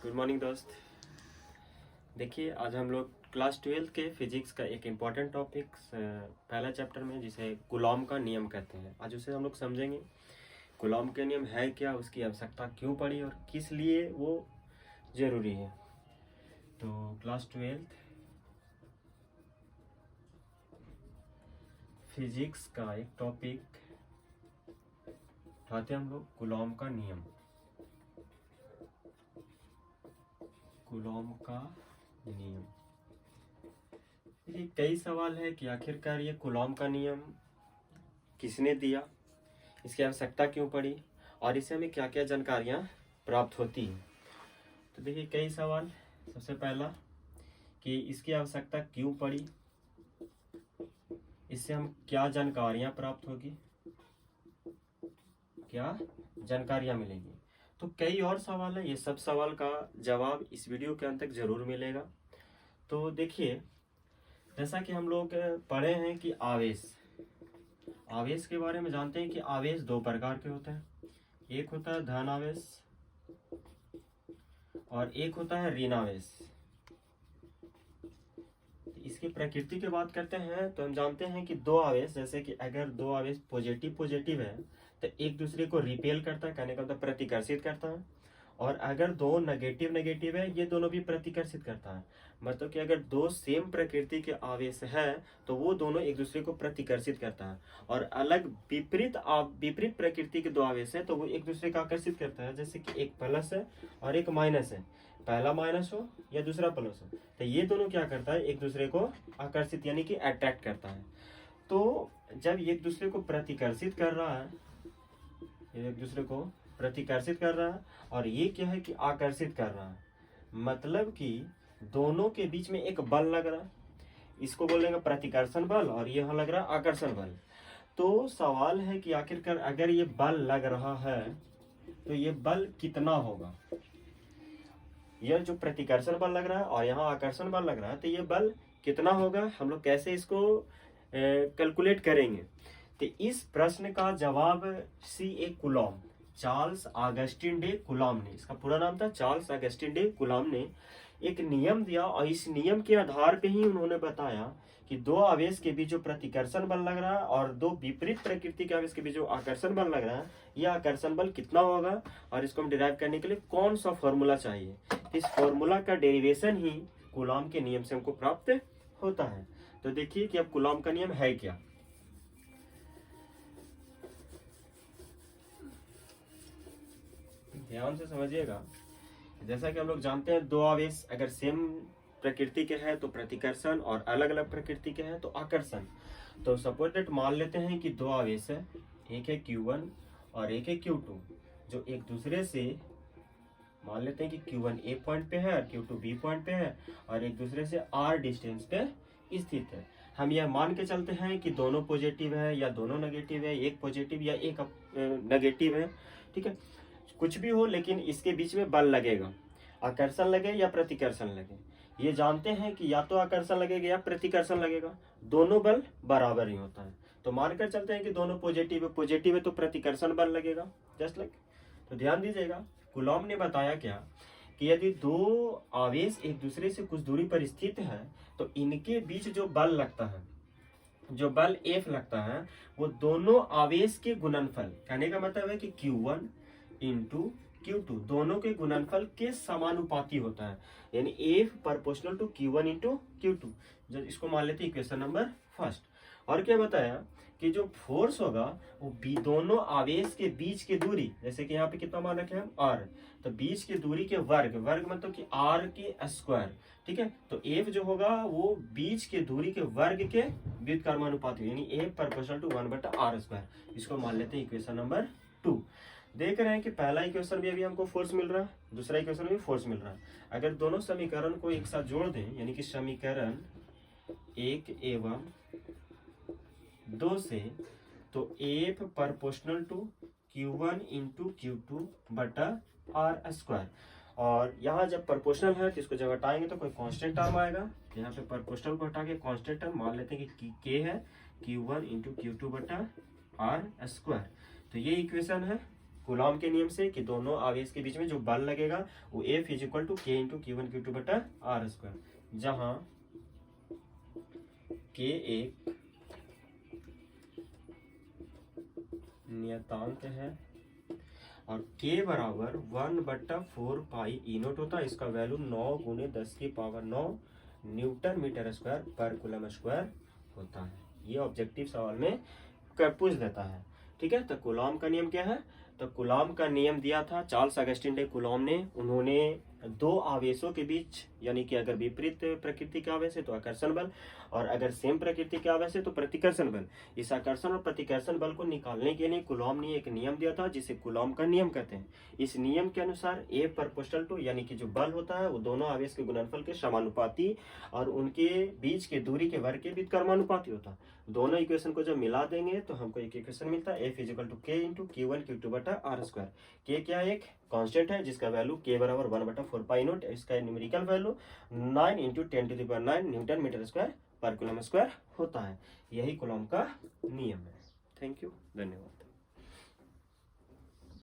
Good morning दोस्त। देखिए आज हम लोग क्लास 12 के फिजिक्स का एक इम्पॉर्टेंट टॉपिक पहला चैप्टर में जिसे कूलॉम का नियम कहते हैं, आज उसे हम लोग समझेंगे। कूलॉम के नियम है क्या, उसकी आवश्यकता क्यों पड़ी और किस लिए वो ज़रूरी है। तो क्लास 12 फिजिक्स का एक टॉपिक उठाते हैं हम लोग, कूलॉम का नियम। कूलॉम का नियम, देखिए कई सवाल है कि आखिरकार ये कूलॉम का नियम किसने दिया, इसकी आवश्यकता क्यों पड़ी और इससे हमें क्या क्या जानकारियाँ प्राप्त होती हैं। तो देखिए कई सवाल। सबसे पहला कि इसकी आवश्यकता क्यों पड़ी, इससे हम क्या जानकारियाँ प्राप्त होगी, क्या जानकारियाँ मिलेंगी। तो कई और सवाल है, ये सब सवाल का जवाब इस वीडियो के अंत तक जरूर मिलेगा। तो देखिए जैसा कि हम लोग पढ़े हैं कि आवेश के बारे में जानते हैं कि आवेश दो प्रकार के होते हैं, एक होता है धन आवेश और एक होता है ऋण आवेश। इसकी प्रकृति की बात करते हैं तो हम जानते हैं कि दो आवेश, जैसे कि अगर दो आवेश पॉजिटिव है तो एक दूसरे को रिपेल करता है, कहने का मतलब प्रतिकर्षित करता है। और अगर दो नेगेटिव है ये दोनों भी प्रतिकर्षित करता है। मतलब कि अगर दो सेम प्रकृति के आवेश है तो वो दोनों एक दूसरे को प्रतिकर्षित करता है, और अलग विपरीत प्रकृति के दो आवेश है तो वो एक दूसरे को आकर्षित करता है। जैसे कि एक प्लस है और एक माइनस है, पहला माइनस हो या दूसरा प्लस हो तो ये दोनों क्या करता है, एक दूसरे को आकर्षित यानी कि अट्रैक्ट करता है। तो जब एक दूसरे को प्रतिकर्षित कर रहा है, एक दूसरे को प्रतिकर्षित कर रहा है और ये क्या है कि आकर्षित कर रहा है, मतलब कि दोनों के बीच में एक बल लग रहा है, इसको बोलेंगे प्रतिकर्षण बल और ये यहाँ लग रहा है आकर्षण बल। तो सवाल है कि आखिरकार अगर ये बल लग रहा है तो ये बल कितना होगा। यह जो प्रतिकर्षण बल लग रहा है और यहाँ आकर्षण बल लग रहा है तो ये बल कितना होगा, हम लोग कैसे इसको कैलकुलेट करेंगे। तो इस प्रश्न का जवाब C.A. Coulomb, Charles Augustin day Coulomb ने, इसका पूरा नाम था चार्ल्स ऑगस्टिन डे कूलॉम ने एक नियम दिया और इस नियम के आधार पे ही उन्होंने बताया कि दो आवेश के बीच जो प्रतिकर्षण बल लग रहा है और दो विपरीत प्रकृति के आवेश के बीच जो आकर्षण बल लग रहा है, यह आकर्षण बल कितना होगा और इसको हम डिराइव करने के लिए कौन सा फॉर्मूला चाहिए। इस फॉर्मूला का डेरिवेशन ही कूलॉम के नियम से हमको प्राप्त होता है। तो देखिए कि अब कूलॉम का नियम है क्या। ध्यान से समझिएगा। जैसा कि हम लोग जानते हैं दो आवेश अगर सेम प्रकृति के हैं तो प्रतिकर्षण और अलग अलग प्रकृति के हैं तो आकर्षण। तो सपोज दैट मान लेते हैं कि दो आवेश है, एक है Q1 और एक है Q2, जो एक दूसरे से मान लेते हैं कि Q1 A पॉइंट पे है और Q2 B पॉइंट पे है और एक दूसरे से R डिस्टेंस पे स्थित है। हम यह मान के चलते हैं कि दोनों पॉजिटिव है या दोनों नेगेटिव है, एक पॉजिटिव या एक नेगेटिव है, ठीक है, कुछ भी हो लेकिन इसके बीच में बल लगेगा, आकर्षण लगे या प्रतिकर्षण लगे। ये जानते हैं कि या तो आकर्षण लगेगा या प्रतिकर्षण लगेगा, दोनों बल बराबर ही होता है। तो मानकर चलते हैं कि दोनों पॉजिटिव है तो प्रतिकर्षण बल लगेगा, जस्ट लाइक। तो ध्यान दीजिएगा, कूलॉम ने बताया क्या कि यदि दो आवेश एक दूसरे से कुछ दूरी पर स्थित है तो इनके बीच जो बल लगता है, जो बल F लगता है, वो दोनों आवेश के गुणनफल, कहने का मतलब है कि Q1 इंटू Q2 दोनों के गुणनफल के समानुपाती होता है, यानी F proportional to Q1 into Q2। जो इसको मान लेते हैं इक्वेशन नंबर फर्स्ट। और क्या बताया कि जो फोर्स होगा वो दोनों आवेश के बीच की दूरी, जैसे कि यहाँ पे कितना मान रखे हम R, तो बीच की दूरी के वर्ग मतलब कि R के स्क्वायर, ठीक है। तो F जो होगा वो बीच की दूरी के वर्ग के व्युत्क्रमानुपाती, यानी F प्रोपोर्शनल टू 1/r²। इसको मान लेते हैं इक्वेशन नंबर 2। देख रहे हैं कि पहला इक्वेशन भी अभी हमको फोर्स मिल रहा है, दूसरा इक्वेशन भी फोर्स मिल रहा है। अगर दोनों समीकरण को एक साथ जोड़ दें, यानी कि समीकरण 1 एवं 2 से, तो F proportional to Q1 into Q2/r²। और यहाँ जब प्रोपोर्शनल है तो इसको जब हटाएंगे तो कोई कांस्टेंट टर्म आएगा, यहाँ पे प्रोपोर्शनल को हटा के कांस्टेंट टर्म मान लेते हैं कि K है Q1 इंटू Q2/r²। तो ये इक्वेशन है कूलॉम के नियम से कि दोनों आवेश के बीच में जो बल लगेगा वो F is equal to K into Q1 Q2 बटा R स्क्वायर, जहां K एक नियतांक है और K बराबर 1/4 पाई ई नोट होता है। इसका वैल्यू 9 गुणे 10 की पावर 9 न्यूटन मीटर स्क्वायर पर कूलम स्क्वायर होता है। ये ऑब्जेक्टिव सवाल में पूछ देता है। ठीक है, तो कूलॉम का नियम क्या है? तो कूलॉम का नियम दिया था चार्ल्स अगस्टिन डे कूलॉम ने। उन्होंने दो आवेशों के बीच, यानी कि अगर विपरीत प्रकृति के आवेश है तो आकर्षण बल, और अगर सेम प्रकृति के आवेश है तो प्रतिकर्षण बल। इस आकर्षण और प्रतिकर्षण बल को निकालने के लिए कूलॉम ने एक नियम दिया था जिसे कूलॉम का नियम कहते हैं। इस नियम के अनुसार A प्रोपोर्शनल टू, यानी कि जो बल होता है वो दोनों आवेश के गुणनफल के समानुपाती और उनके बीच के दूरी के वर्ग के बीच कर्मानुपाती होता है। दोनों इक्वेशन को जब मिला देंगे तो हमको एक इक्वेशन मिलता है F is equal to K into Q1 Q2 बटा R स्क्वायर। K क्या एक कांस्टेंट है जिसका वैल्यू K बराबर 1/4 पाई नोट, इसका numerical value 9 into 10⁹ newton metre square पर कूलम स्क्वायर होता है। यही कूलॉम का नियम है। थैंक यू, धन्यवाद।